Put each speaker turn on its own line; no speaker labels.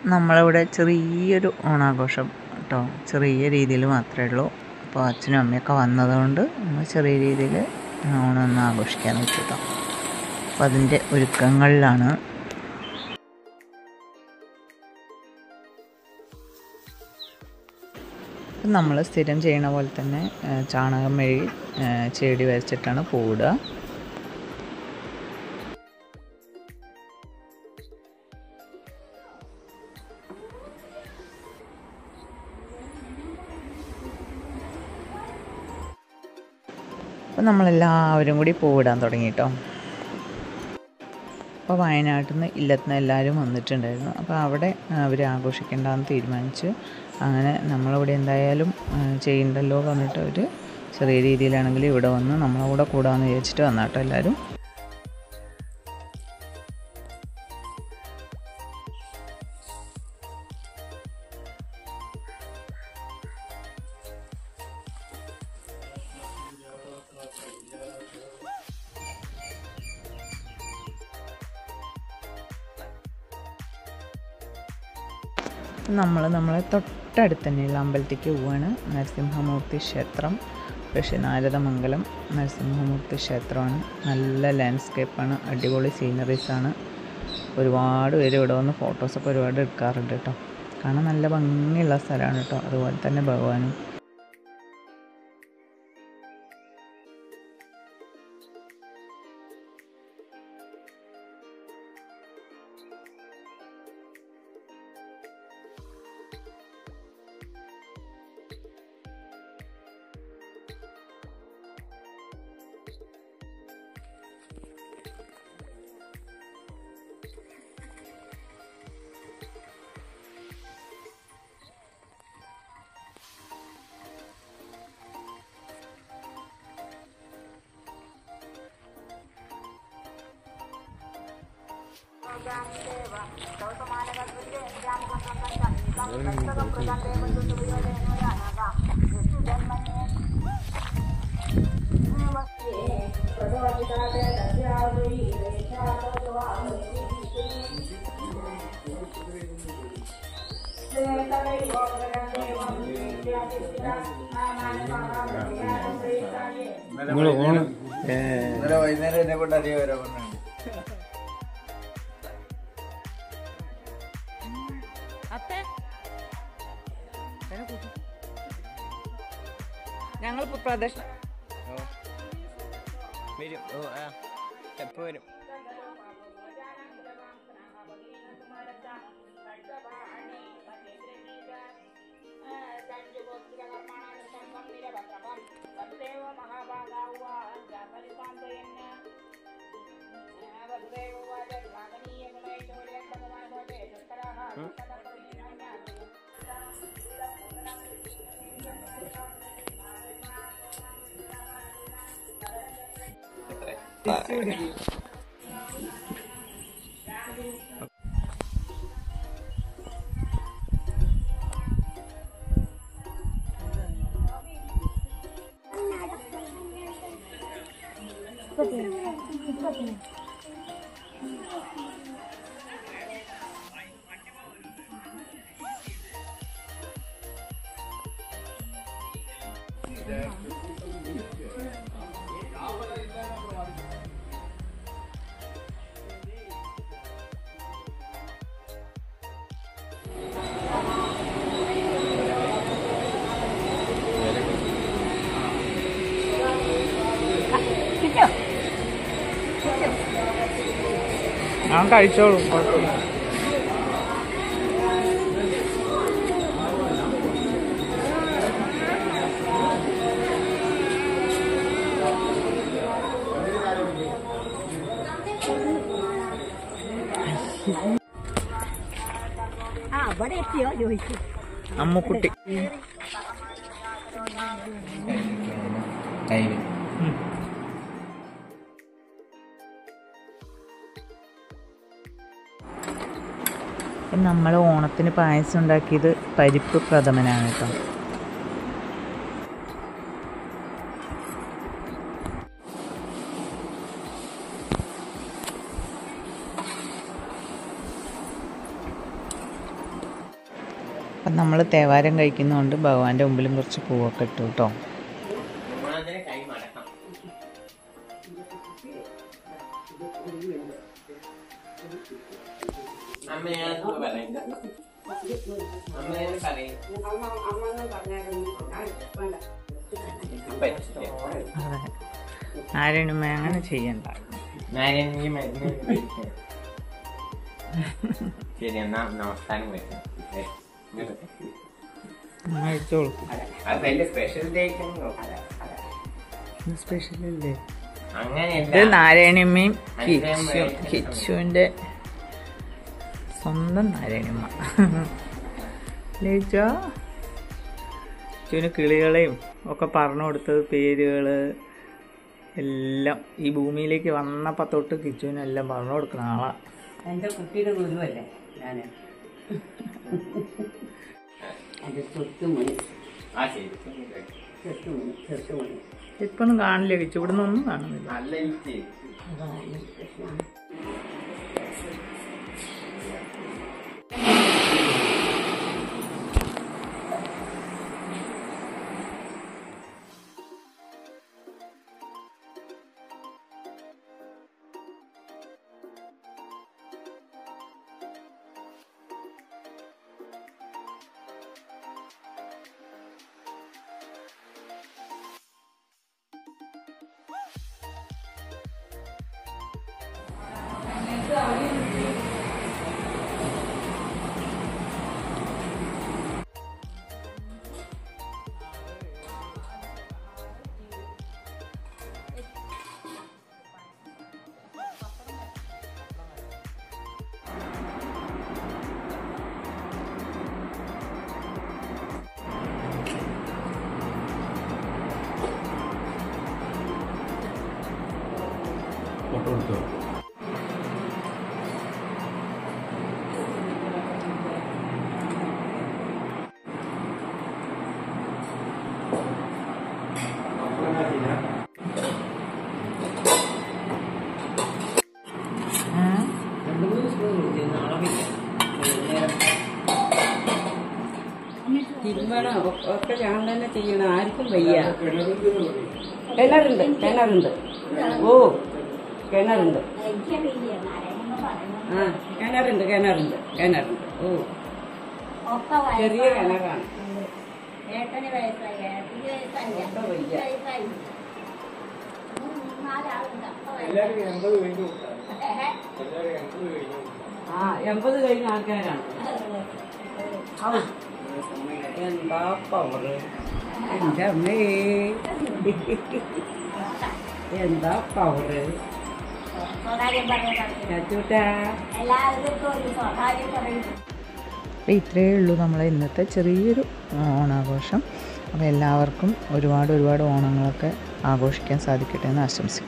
നമ്മളിവിടെ ചെറിയൊരു ഓണാഘോഷം കേട്ടോ, ചെറിയ രീതിയിൽ മാത്രമേ ഉള്ളൂ. അപ്പോൾ അച്ഛനും അമ്മയൊക്കെ വന്നതുകൊണ്ട് നമ്മൾ ചെറിയ രീതിയിൽ ഓണം ഒന്ന് ആഘോഷിക്കാമെന്ന് വെച്ചു കേട്ടോ. അപ്പോൾ അതിൻ്റെ ഒരുക്കങ്ങളിലാണ്. നമ്മൾ സ്ഥിരം ചെയ്യണ പോലെ തന്നെ ചാണകം മെഴുകി ചെടി വരച്ചിട്ടാണ് പൂവിടുക. അപ്പോൾ നമ്മളെല്ലാവരും കൂടി പൂവിടാൻ തുടങ്ങി കേട്ടോ. അപ്പോൾ വയനാട്ടിൽ നിന്ന് ഇല്ലത്തുനിന്ന് എല്ലാവരും വന്നിട്ടുണ്ടായിരുന്നു. അപ്പോൾ അവിടെ അവർ ആഘോഷിക്കേണ്ടെന്ന് തീരുമാനിച്ചു. അങ്ങനെ നമ്മളിവിടെ എന്തായാലും ചെയ്യണ്ടല്ലോ പറഞ്ഞിട്ട് അവർ ചെറിയ രീതിയിലാണെങ്കിൽ ഇവിടെ വന്ന് നമ്മളെ കൂടെ കൂടാമെന്ന് വിചാരിച്ചിട്ട് വന്നാട്ടോ എല്ലാവരും. നമ്മളെ തൊട്ടടുത്ത് തന്നെയുള്ള അമ്പലത്തേക്ക് പോവാണ്. നരസിംഹമൂർത്തി ക്ഷേത്രം, നാരദമംഗലം നരസിംഹമൂർത്തി ക്ഷേത്രമാണ്. നല്ല ലാൻഡ്സ്കേപ്പാണ്, അടിപൊളി സീനറീസാണ്. ഒരുപാട് പേര് ഇവിടെ വന്ന് ഫോട്ടോസൊക്കെ ഒരുപാട് എടുക്കാറുണ്ട് കേട്ടോ. കാണാൻ നല്ല ഭംഗിയുള്ള സ്ഥലമാണ് കേട്ടോ. അതുപോലെ തന്നെ ഭഗവാനും.
വൈകുന്നേരം എന്നെ കൊണ്ട് അറിയാൻ വരാൻ പറഞ്ഞാണ്.
ഞങ്ങൾ പ്രദർശനം
വരും. എപ്പോൾ വരും?
ഞാൻ കഴിച്ചോളൂ, കുഴപ്പമില്ല. അമ്മുക്കുട്ടി നമ്മൾ ഓണത്തിന് പായസം ഉണ്ടാക്കിയത് പരിപ്പ് പ്രഥമനാണ് കേട്ടോ. അപ്പം നമ്മൾ തേവാരം കഴിക്കുന്നതുകൊണ്ട് ഭഗവാന്റെ മുമ്പിലും കുറച്ച് പൂവൊക്കെ ഇട്ടു കേട്ടോ. അതെ, നാരായണമ്മ അങ്ങനെ ചെയ്യണ്ട. കഴിച്ചോളൂ. സ്പെഷ്യലല്ലേ ഇത്? നാരായണിയമ്മയും കിച്ചുവിൻ്റെ സ്വന്തം നാരായണിയമ്മ ലയിച്ചോ. കിച്ചുവിന് കിളികളെയും ഒക്കെ പറഞ്ഞു കൊടുത്തത്, പേരുകൾ എല്ലാം ഈ ഭൂമിയിലേക്ക് വന്നപ്പോൾ തൊട്ട് കിച്ചുവിനെല്ലാം പറഞ്ഞു കൊടുക്കുന്ന ആളാ.
എൻ്റെ കുട്ടിയുടെ ഗുരുവല്ലേ ഞാൻ. എൻ്റെ തൊട്ടുമണി
ഇപ്പൊന്നും കാണില്ല കിച്ചു, ഇവിടെ നിന്നൊന്നും കാണുന്നില്ല.
ഫോട്ടോ എടുത്തോ?
തിരുമണം ഒക്കെ ഞാൻ തന്നെ ചെയ്യണം, ആർക്കും വയ്യ. കിണറുണ്ട്, കിണറുണ്ട്. ഓ കിണറുണ്ട്. ആ കിണറുണ്ട്, കിണറുണ്ട്, കിണറുണ്ട്. ഓ ചെറിയ കിണറാണ്. ഒക്കെ വയ്യ. ആ 80 കഴിഞ്ഞ ആൾക്കാരാണ്. എന്താ പവറ് എൻ്റെ അമ്മേ, എന്താ പവറ് ചൂട്ടാ.
അപ്പോൾ ഇത്രയേ ഉള്ളൂ നമ്മളെ ഇന്നത്തെ ചെറിയൊരു ഓണാഘോഷം. അപ്പോൾ എല്ലാവർക്കും ഒരുപാട് ഓണങ്ങളൊക്കെ ആഘോഷിക്കാൻ സാധിക്കട്ടെ എന്ന് ആശംസിക്കുന്നു.